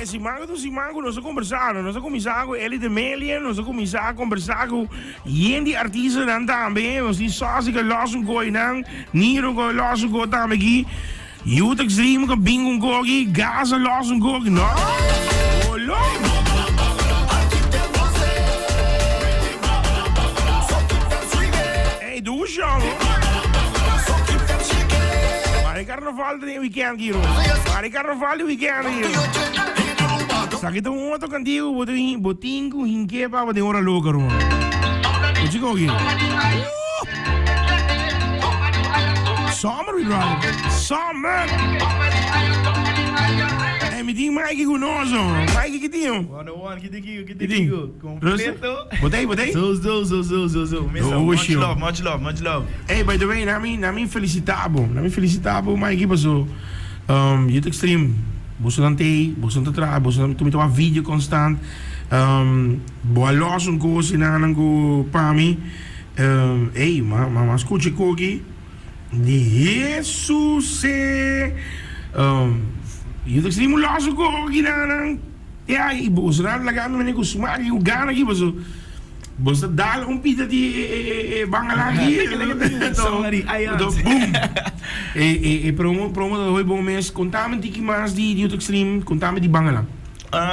Simago, nós conversamos, nós começamos ele de Melian, nós começamos a conversar com die artiesten dan também, nós die sósia que los um goi nan, Niro que los um goi também aqui, Youth Extreme que bingo gogi, Gaza los um gogi, não, olô. Hey, doe eens jongen. Maar ik carnaval de weekend hier, maar ik carnaval de weekend hier. Sa kita mo to kantigo botingo hinke pa ba de ora loka ro. Kuchi ko gi. Summer we brother. Summer. Hey, mi ding Mikey Gunoso. Mikey que tinha? 101, que digo. Completo. Botei. Zo. Much love. Hey, by the way, nami felicitabo. Mikey paso. Youth Extreme. Bosan tra, bosan tumito a vídeo constant. Boa los um coisa na nango pami. Hey, mas escute coque. De Jesus Youth Extreme los um coque na nang. Ja, e bosan lagando me nego smag o gana aqui bosan. Bosta dal pita di Bangalaki. Sorry, boom. Promo da hoi bom mes contame di mas di Youth Extreme, contame di Bangalang.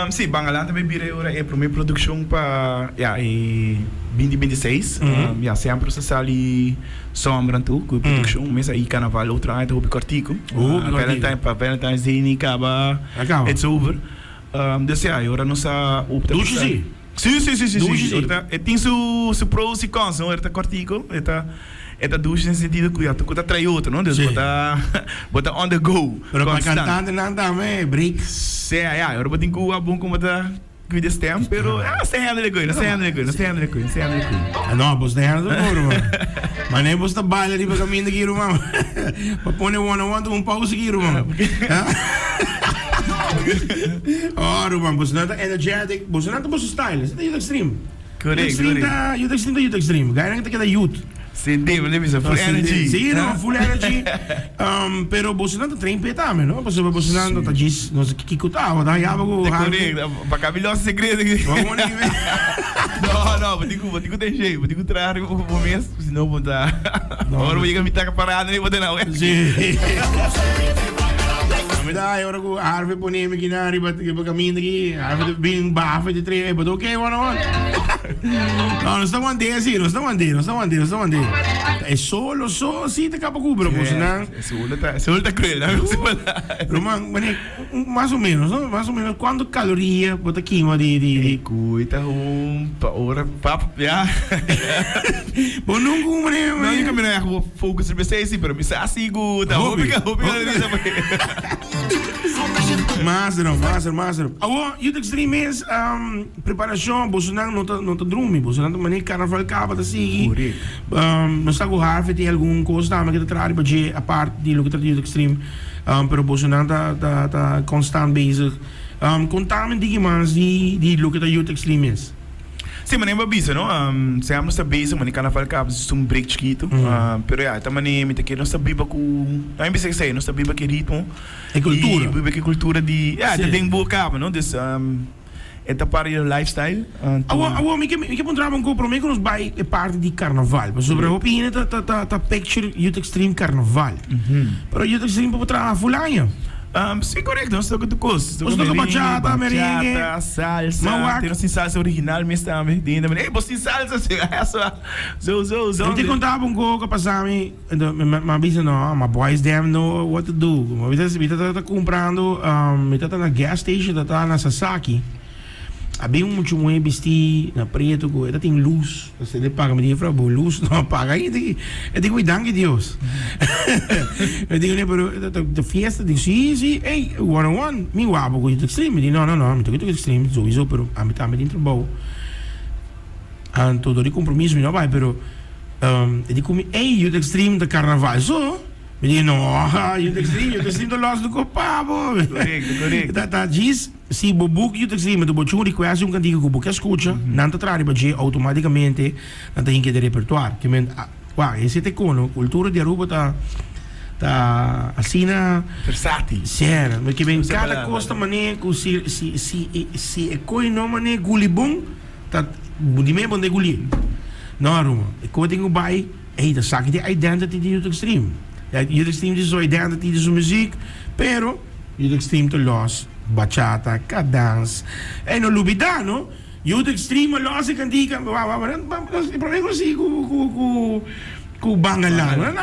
Sì, Bangalang também virei ora é primeira produção para em 2026. Sempre processar ali sombra tu com produção, mas aí carnaval outra aí hobby cortico. Valentine's Day ni acaba. It's over. Dus ja, ora nossa Dushi. Sim. Tem seu pros e cons, não? Está cortico, está duas no sentido que tu tá trai outro, não? Dus bota on the go. Pero para cantante não também, break. Sim, ora bota em cuba bom como tá que desse tempo, pero sem handle coisa. Não, pois tem handle mano. Mas nem posta baile ali para caminho daqui, irmão. Para pôr one pause aqui, irmão. Oh, Ruben, você não é energetic, você não é style, você é Youth Extreme. Correto. Youth Extreme. Ganha não tem que dar youth. Sim, mas full energy. Sim, full energy. Pero você não tem também, não? Você não tá diz, não sei que cutava, tá? Já vou. Correto. Para cabilhoso segredo aqui. Não, vou te tem jeito, vou te trazer o mês, senão vou dar. Agora vou chegar me taca parada nem vou ter não. Sim. Dai, ora ko Harvey poneme ginari bat ke caminho daqui, Harvey bem bafa de três, but okay, one. Não estamos andando. É solo sim, tá capa cubra, pois não. Solo tá cruel, Roman, mais ou menos, não? Mais ou menos quanto caloria bota queima de cuita hora papo já. Bom não como né? Não, eu também não foco sobre isso, pero me sa sigo, tá hobby. Master. Agora, Youth Extreme is preparação, você não tá dormindo, você não tá maneiro carnaval acaba da seguir. Não está com Harvey tem algum coisa também que tá para fazer a parte de lo que tá Youth Extreme, pero você não tá constant bezig. Contame de que mais de lo que tá Youth Extreme is. Sim, mas nem babisa, não? Sempre está bezig, mas nem carnaval acaba de um break chiquito. Pero ja, também me te não está biba com, não é bem sei, não está biba que ritmo. É cultura. Biba que cultura de, tem boa acaba, não? Dus é para o lifestyle. Agora, me que encontrar um compromisso com os bai é parte de carnaval. Mas sobre a opinião tá picture Youth Extreme carnaval. Pero Youth Extreme para trabalhar fulanha. Sim, correto, nós estamos com coisas. Nós estamos com bachata, merengue, salsa, tem salsa original mesmo também. Ei, você tem salsa, zo. Eu te contava um pouco para saber, mas bisa não, mas boys them know what to do. Mas você tá comprando, tá na gas station, tá na Sasaki. Havia muito bem vestido na preto, ele tem luz. Você lhe paga, me diz, luz não apaga. Eu digo, cuidado de Deus. Eu digo, a festa, digo, sim, ei, one, me guapo com o Youth Extreme. Eu digo, não, me toco Youth Extreme, sowieso, pero a mim também dentro do baú. Todo de compromisso, não vai, pero eu digo, ei, Youth Extreme da carnaval, so. Me diz, não, Youth Extreme do loss do copavo. Correto. Tá, diz, se o book Youth Extreme, tu botou um request, um cantigo que o book escuta, não tá traz para dizer automaticamente, não tem que ter repertório. Que esse te cono, cultura de Aruba tá tá assim na Versátil. sério, porque bem Essa cada palavra, costa né? mané que se é coi não mané guli bom, tá de me bom de guli. Não, Roma. Eu tenho bai, da saque de identity de YouTube Extreme. YouTube Extreme diz a identity de sua música, pero YouTube Extreme to los bachata, cadans, no lubidano. YouTube Extreme los cantica, problema assim com bangalan.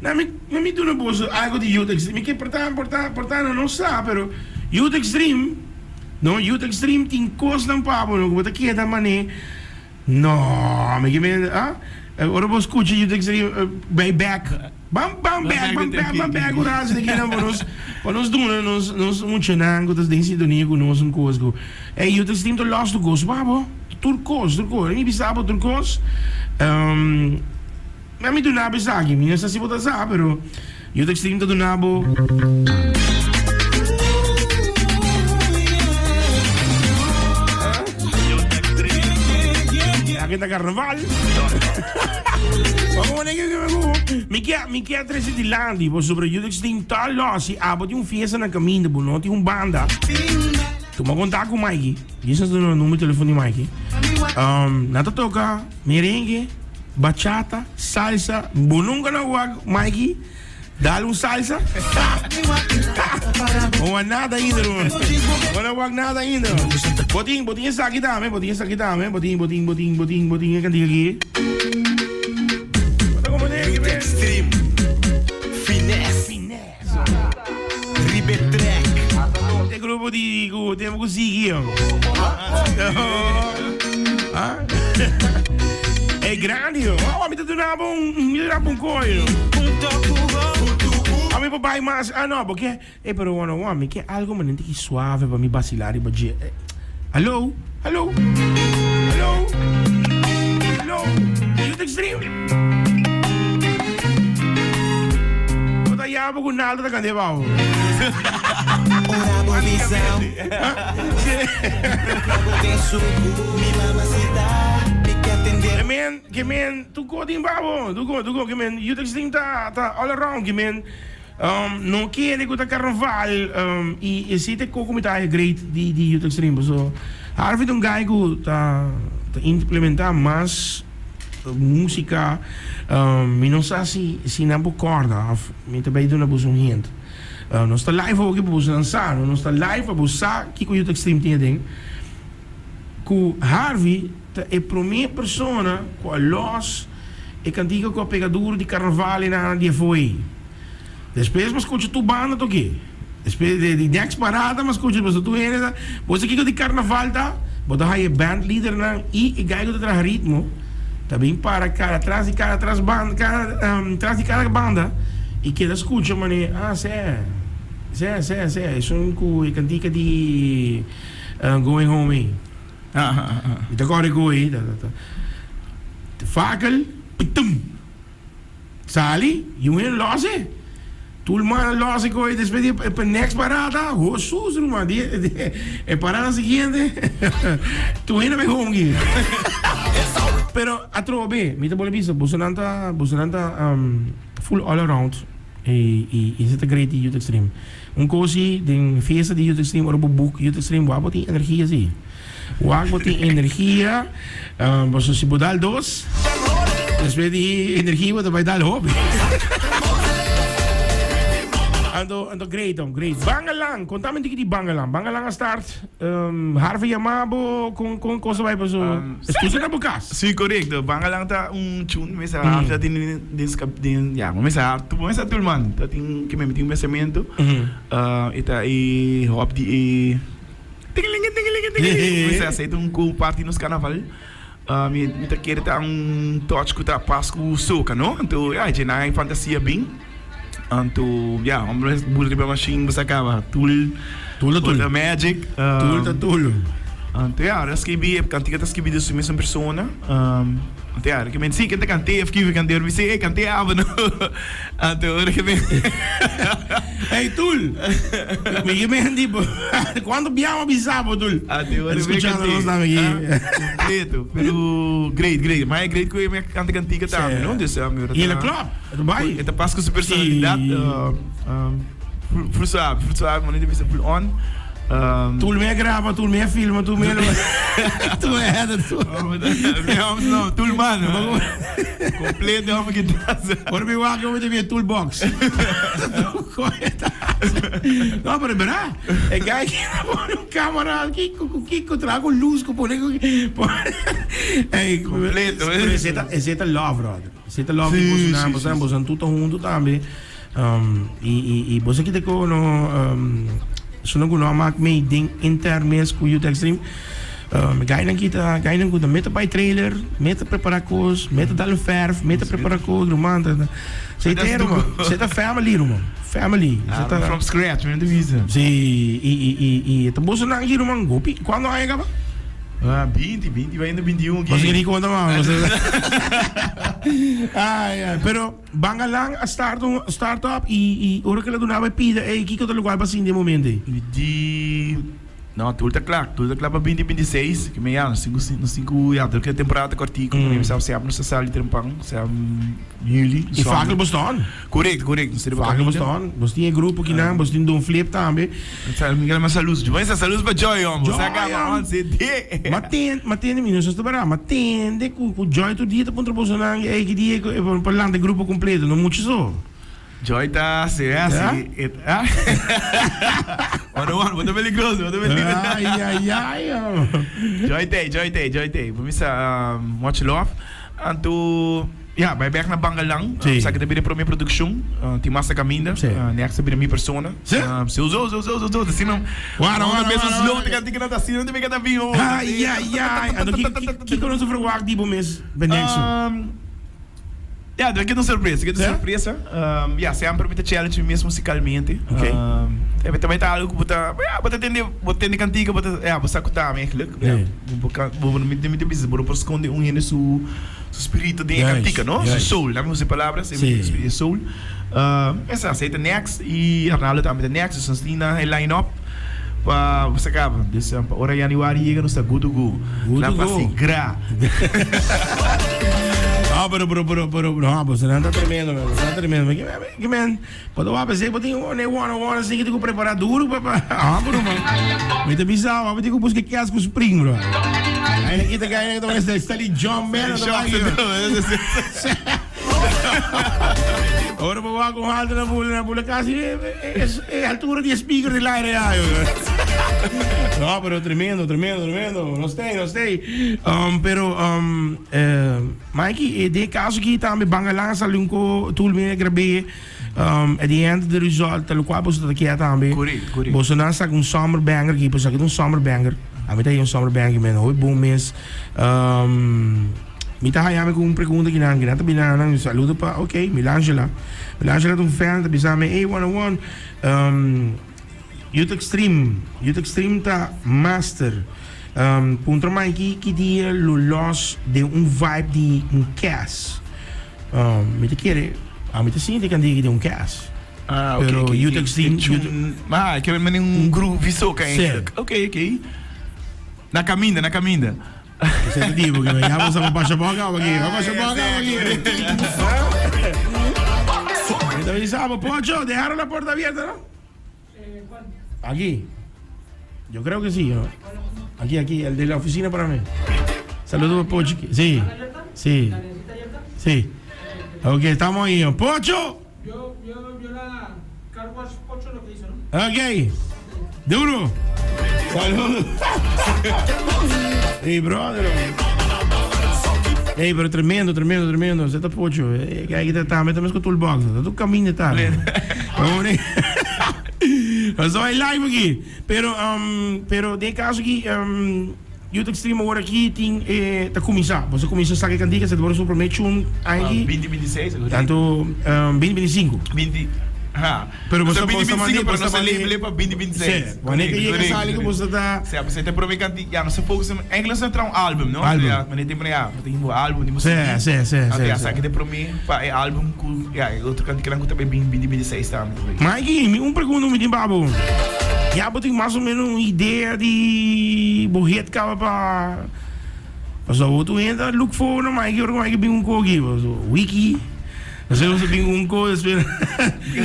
Nami tu não posso algo de YouTube Extreme, que portanto não sabe, pero YouTube Extreme, no YouTube Extreme tem coisa não pabo, não vou aqui da mané. No, me give ora vou escutar YouTube Extreme way back. Bam back o raso daqui na para nós nós muito nango das dentro sintonia com nós um coisa. YouTube Extreme to lost to goes, babo. Turcos, me bisabo turcos. Mas me do nabo aqui, me não sei se você sabe, pero YouTube Extreme to do nabo. Aqui tá carnaval. Mi quer trazer de landi, sobre o YouTube Extreme tal losi, abo de fiesta na caminho, não tem banda. Tu me contar com o Mikey. Isso é o número de telefone de Mikey. Nata toca merengue, bachata, salsa, bununga na wag, Mikey. Dá-lhe salsa. Não há nada ainda, não há nada ainda. Botinho essa aqui também, botinho, cantiga aqui. Extreme, finesse, ribetrek. Tem grupo de temos que seguir. É grande, me tá dando um coelho. A mim papai mas não, porque pero homem que algo manente que suave para me vacilar e badia. Alô? YouTube Extreme. Bota aí a com nada da candeval. Ora visão. Tem suco, mi mamacita. Pique atender. Que man, tu go in babo, tu go, que man, YouTube Extreme tá all around, que man. Não quer que o carnaval e se te comunidade great de YouTube Extreme, so Harvey um guy que tá implementar mais música, me não sei se não concorda, me também dá uma boa gente. Nós está live aqui para você dançar, nós está live para você que o YouTube Extreme tem dentro. Que Harvey é a primeira pessoa que los e cantiga com a pegadura de carnaval na dia foi. Depois mas escuta tu banda to quê? Depois de next parada mas escuta mas tu ainda você que de carnaval tá, bota aí band leader na e gaio de ritmo. Também para cara atrás de banda, atrás de cada banda e que escuta mané, isso é cantiga de Going Home. Ita kore ko fakel, pitum. Sali, yung lose. Tulman lose ko después de next parada, Jesus, man, parada siguiente. Tu ainda me home. Pero atrobe, mita bola bisa, busonanta full all around. E is het great YouTube Extreme. Cosi den feesta de YouTube Extreme, op boek YouTube Extreme, waar die energie zie. Waar die energie, was si bodal dos. Después die energie wat bij dal hobby. Ando great. Bangalang, contame di Bangalang. Bangalang start Harvey Amabo con cosa vai paso. Escusa na bukas. Sim, correto. Bangalang tá tune, mas já tem já, começa turman, tá tem que me tem pensamento. Ita e hop de tingeling. Mas aceita cool party nos carnaval. Me tá querer tá touch que tá Páscoa soca, não? Então, já na fantasia bem. Anto, ja, omres bullet ba machine basta ka ba? Tool the magic. Tool. Então, eu escrevi, cantiga tá escrevi de mesma pessoa. Então, eu me disse que cantei, eu fiquei cantando, eu disse, cantei a aba, não. Então, eu me Hey, Tul! Me tipo, quando viamo avisavo, Tul? Escuchando los names aqui. Completo, pero great. Mas é great que eu me canta cantiga também, não? E ele club, Dubai. Então, passa com sua personalidade. Fruit suave, mas não deve ser full on. Tul me grava, Tul me filma, Tul me... Tu é, Tul. Não, Tul mano. Completo, vamos que Por me walk over the toolbox. No, pero es verdad. El que hay que poner un cámara aquí, trago luz, completo. Esse love, brother. Esse love que você não tudo junto também. E você que te no sono guno maak mee ding intermes com Youth Extreme. Gainan kita meta by trailer, meta preparacos, meta dal verf, meta preparacos, rumanta. Zeta family, irmão. Family. From scratch, não devisa. Sim, e tá bolso na aqui, irmão. Gopi, quando aí acaba? 20, vai indo 21 aqui. Você queria contar mais? Pero banga lang a startup e ora que ela donava pida, que que outro lugar para assim de momento? Não, tudo tá claro para 2026, que meia, no 5, que a temporada cortico, nem sabe se no sali trempang, se juli. E fakel bestaan? Correto, Fakel bestaan. Você tinha grupo que não, você tinha flip também. Miguel mas saúde, mas saúde para Joy, homem. Você acaba on CD. Matende minus sta bara, matende com Joy tu dia ponto posicionar e que dia para lá de grupo completo, não muito só. Joy tá assim. One, muito peligroso. Ai. Joy day. Vamos much love. Anto, vai back na banga lang. Sa kita bili primeira produção, tem massa caminda. Next bili minha persona. Se usou, assim não. Uma pessoa slow, tem que não tá assim, não tem que tá vindo. Ai. Ano que conosco verwacht die bomes benexo. Aqui é uma surpresa. Sempre me challenge mesmo musicalmente. Ok. Também tá algo que bota atender cantiga, bota escutar eigenlijk. Me diz, por esconder hino su espírito de cantiga, não? Su soul, dá-me umas palavras, soul. Essa aceita next e Arnaldo também tem next, so Stina line-up. Você acaba, hora januari chega no good to go. Lá para se gra. Pero, você não tá tremendo, meu. Tá tremendo. Que man, quando eu pensei, eu tenho one assim que tenho que preparar duro para. Bro, mano. Muito bizarro, eu tenho que buscar casco spring, bro. Aí aqui tá ganhando, então está ali John Man, Agora vou lá com o alto na bula casa é a altura de speaker de lá, No, pero tremendo. Não sei. Mikey, de caso que também banga lá sa lunko tulme grabe. At the end the result, tal qual você tá aqui também. Correto. Você não sabe um summer banger aqui, você sabe um summer banger. A mim tá aí um summer banger, man. Oi, bom mês. Me tá aí com uma pergunta que não tá bem saludo para, ok, Milangela é um fan, tá pensando, hey, 101, Youth Extreme tá master. Punto mais que dia los de vibe de cast. Me te quer, me te sinto que ande de cast. Ok. Youth Extreme, que é groove só que. Ok. Na caminda. Ese es el tipo que me llama a pasar por acá, aquí. Te avisamos, Pocho, dejaron la puerta abierta, ¿no? Aquí. Yo creo que sí, ¿no? Aquí, el de la oficina para mí. Saludos, Pocho. Sí. Ok, estamos ahí. ¡Pocho! Yo la Carwash Pocho lo que hizo, ¿no? Ok. Duro. Saludos. Hey, brother. Hey, pero tremendo. Você tá Pocho. Aí tá, metemos com o toolbox. Tá tudo caminho, tá? Nós vamos live aqui. Pero de caso que Youth Extreme agora aqui tem tá começar. Você começa a sair cantiga, você demora sua primeira tune aí. 2026. Tanto 2025. Pero Basta basta- basta 2025, mali- pero basta nasa mali- label pa 2026. Sim, wanneer je kasali ko basta ta Sim, você tem problema que já não se focusa em inglês é um álbum, não? Álbum. Ja, mas tem problema, tem um álbum, tem música. Sim, Até essa que tem para mim, para é álbum com, ja, outro canto que não também 2026 também. Mikey, um pergunta me din babo. Já boting mais ou menos uma ideia de borret cava para Mas outro entra look for no Mikey, or Mikey bing kogi, wiki. Mas eu bing ko, espera.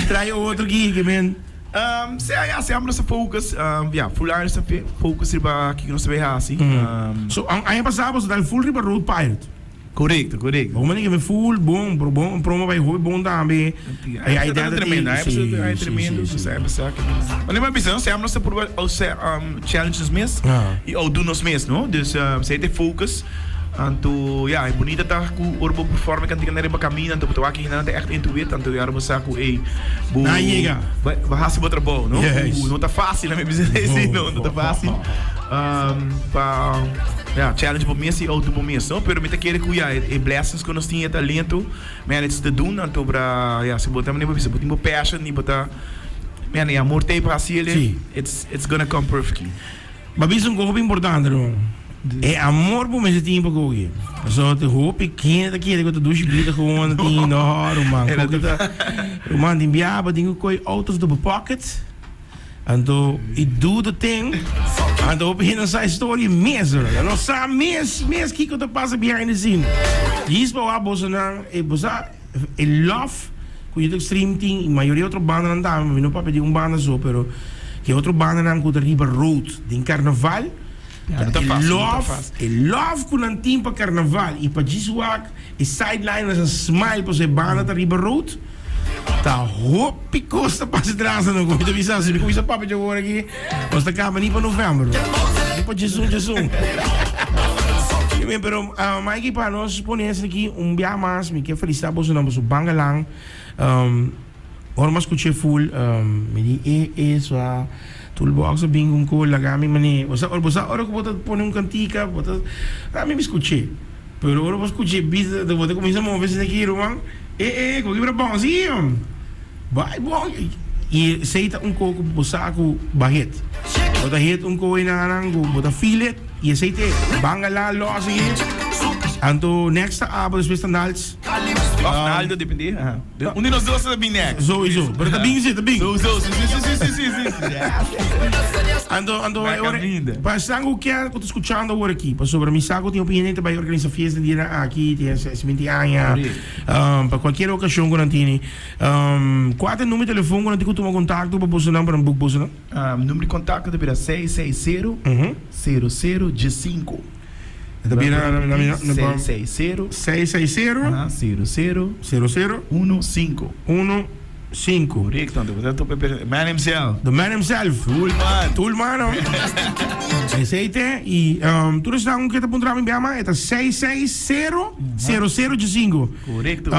Try outro aqui, que men. Sempre nessa focus, fular nessa focus riba aqui que nós vemos assim. So, ang ayah pasabos dal full riba road pirate. Correto. Bom, mas que full bom, promo vai hobby bom também. Aí é tremendo, é tremendo, sabe, sabe. Mas lembra bem, sempre nós por challenges mesmo e ou do nós mesmo, não? Dus você tem focus. Anto ja, é bonita tá com o urbo performance kan tinggal riba caminho, anto betul aqui não echt intuit, anto já rubo saco ei. Na chega. Bahasa botra bom, não? Yes. Não tá fácil, né, me dizer assim, não tá fácil. Challenge para mim assim, ou do momento, não? Pero me tá querer que é blessings que nós tinha talento, man, it's the doen, anto para se botar nem para botar passion, nem botar, man, é amor tem para si, it's gonna come perfectly. Mas isso é um pouco importante, não? É amor por esse tempo que eu vi. Só te roupa pequena aqui, que eu te duas grita com uma tem no hora, man. O man tem biaba, tem que coi out of the pocket. Então, e do the thing. Então, op hin essa história mesmo. Eu não sabe mesmo que eu te passa behind the scene. Isso para o Bolsonaro, é love que o extreme tem, a maioria outra banda não dá, mas não pode pedir banda só, pero que outra banda não com o River Road, de carnaval. Love com o tempo para carnaval e para Jisuak e sideline as smile para ser banda da River Road. Tá hope costa para se trás não como tu bisa se me começa papo de agora aqui. Costa acaba nem para novembro. Nem para Jesus. Pero Mikey para nós ponemos aqui dia mais, me quer felicitar Bolsonaro por Bangalang. Ora mas escutei full, me di so toolbox o bingung ko lagami mani basta ora ko bota pone cantica bota me escuché pero ora escuché bisa de bota começa a mover se aqui romang ko que bom sim vai bom e seita coco bosaco barret bota hit co inanang bota filet e aceite bangala loss aí anto next abo dos standards Naldo depende. Um de nós dois está bem next. Sowieso, pero tá bem sim. Sim. Ando para sangue o que eu tô escutando agora aqui, para sobre a saco tem opinião para organizar festa de aqui, tem esse 20 anos, para qualquer ocasião que não tem. Qual é o número de telefone quando tem que tomar contato para Bolsonaro para book Bolsonaro? Número de contato é 660 0015. Também na 660 660 0015. 15. Correto, man himself. The man himself. Toolman. Aceite e tudo está que te apontar bem ama é 660 0015. Correto.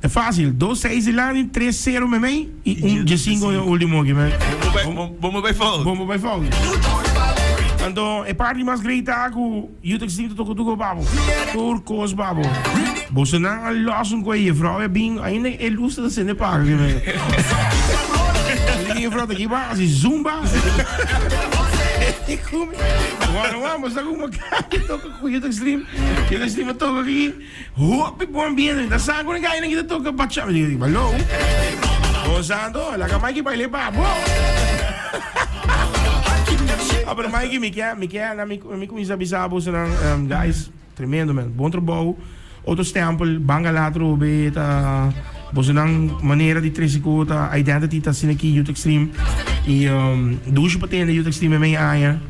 É fácil, 26 lá e 30 memei e 15 o último que me. Vamos vai fogo. Então, é parte mais great ako, youth extreme to babo. Turcos babo. Bolsonaro los com a vrouw é bem, ainda é lusta da cena paga. Ninguém vrouw aqui ba, assim zumba. E come. Vamos dar uma cara toca com youth extreme. Youth extreme toca aqui. Hope bom ambiente, da sangue ninguém ainda toca bachata. Valeu. Bolsonaro, la cama que baile babo. Pero Mikey, me começa a avisar guys, tremendo, man. Bom trabalho. Outro stempel, bangalatro, beta, Bolsonaro, maneira de tresicuta, identity, tá sendo aqui, Youth Extreme. E, duas patentes, Youth Extreme, é meio aia.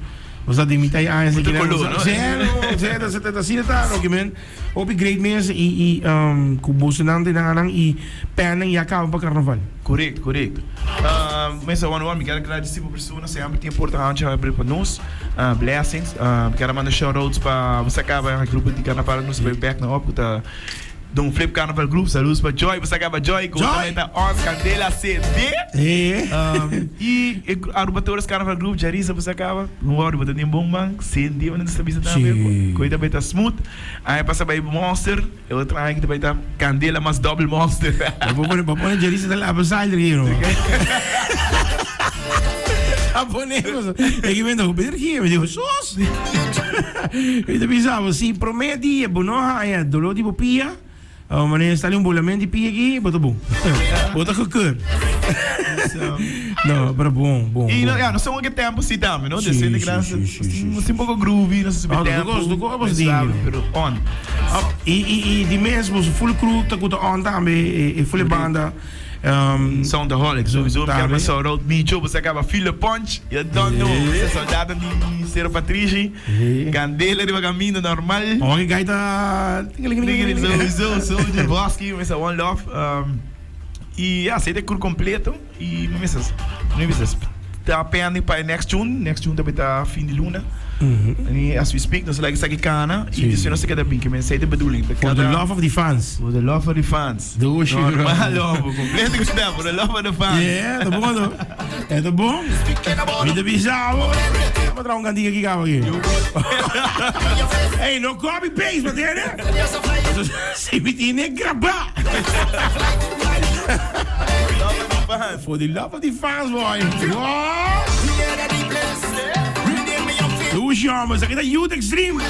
Você tem muita aia, você quer zero, tá sendo, tá, ok, man. Hope great mês, e, com Bolsonaro, tem nang e pena, e acaba para carnaval. Correto. Mas me quero agradecer por pessoa, sempre tem importante abrir para nós, blessings, quero mandar shoutouts para você acaba a grupo de carnaval, nós vai back na ópera, de um Flip Carnaval Group, saludos para Joy, você acaba Joy, que também está on Candela CD. E a Arubatoras Carnaval Group, Jarissa, você acaba, não hora, você tem bom banco, CD, mas não está vista também, coisa também está smooth. Aí passa para Monster, eu trago que também está Candela, mas Double Monster. Eu vou pôr a Jarissa lá para sair daqui, não? Abonemos. É que vendo, Pedro aqui, me digo, sos. Eu pensava, se promete, não é dolor de pia, mas está ali bolamento de pia aqui, bota bom. Bota cocor. Não, para bom. E não são que tempo se também, não? Descendo de graça, um pouco groovy, não sei se tempo. Eu gosto pero on. E de mesmo, full crew, tá com on também, e full banda. Soundaholic, sowieso. Tá, Ik heb né? zo rood Micho, você acaba Fila Punch, you don't know. Você é soldado de Cero Patrici, Candela de caminho normal. Olha que gaita. Sowieso, de Bosque, mas é One Love. E aceita cur completo. E não me tá pending para next June também tá fim de luna. E as we speak, nós like aqui cana e isso não se queda bem, que me sei de bedoeling. For the love of the fans. For the love of the fans. Do she normal love, completo que está, for the love of the fans. Yeah, tá bom, não? É tá bom? Me dá bizarro. Vou dar cantinho aqui, cara, aqui. Hey, no copy paste, mas é, né? Se me tem gravar. For the love of the fans, boy. Do Shamas, aqui da Youth Extreme.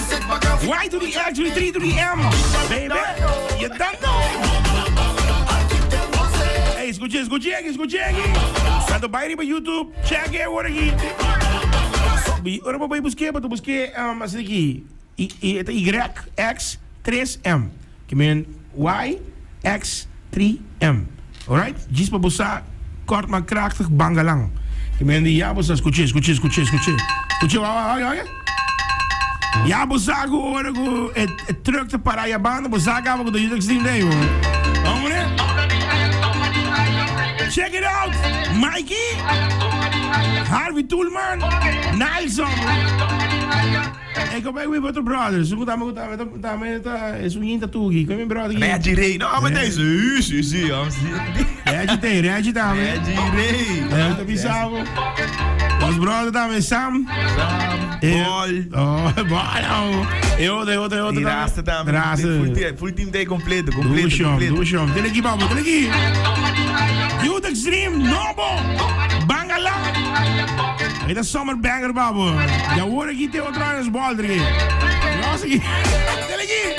Y to the X, to the 3 to the M. Baby, you don't know. Hey, escuche aqui. Santo baile para YouTube. Check it, what aqui. Ora, papai, busquei assim aqui. YX3M. Que mean YX3M. Alright? Diz para buscar, kort maar krachtig, bangalang. Que mean die ja, buscar, escuche. Escuche, olha. Ja, buscar agora, truck te parar a banda, buscar agora com o Youth Extreme Day, vamos, né? Check it out! Mikey! Harvey Toolman! Nilson! Ik ben weer met de brothers. Goed aan me, is een yin tattoo. Ik ben mijn brother. Reggie Ray, nou, maar deze. Zie. Reggie, Reggie Ray. Ja, dat is samen. Ons brother daar Sam. Paul. Oh, Paul. Eu Die raasta daar. Full team day completo. Doe schon. Telegi, babo, telegi. Youth Extreme, Nobo. Bangalang. Het is zomerbanger, babo. Ja, hoor ik hier tegen trouwens bal erin. Los aquí. Telegi.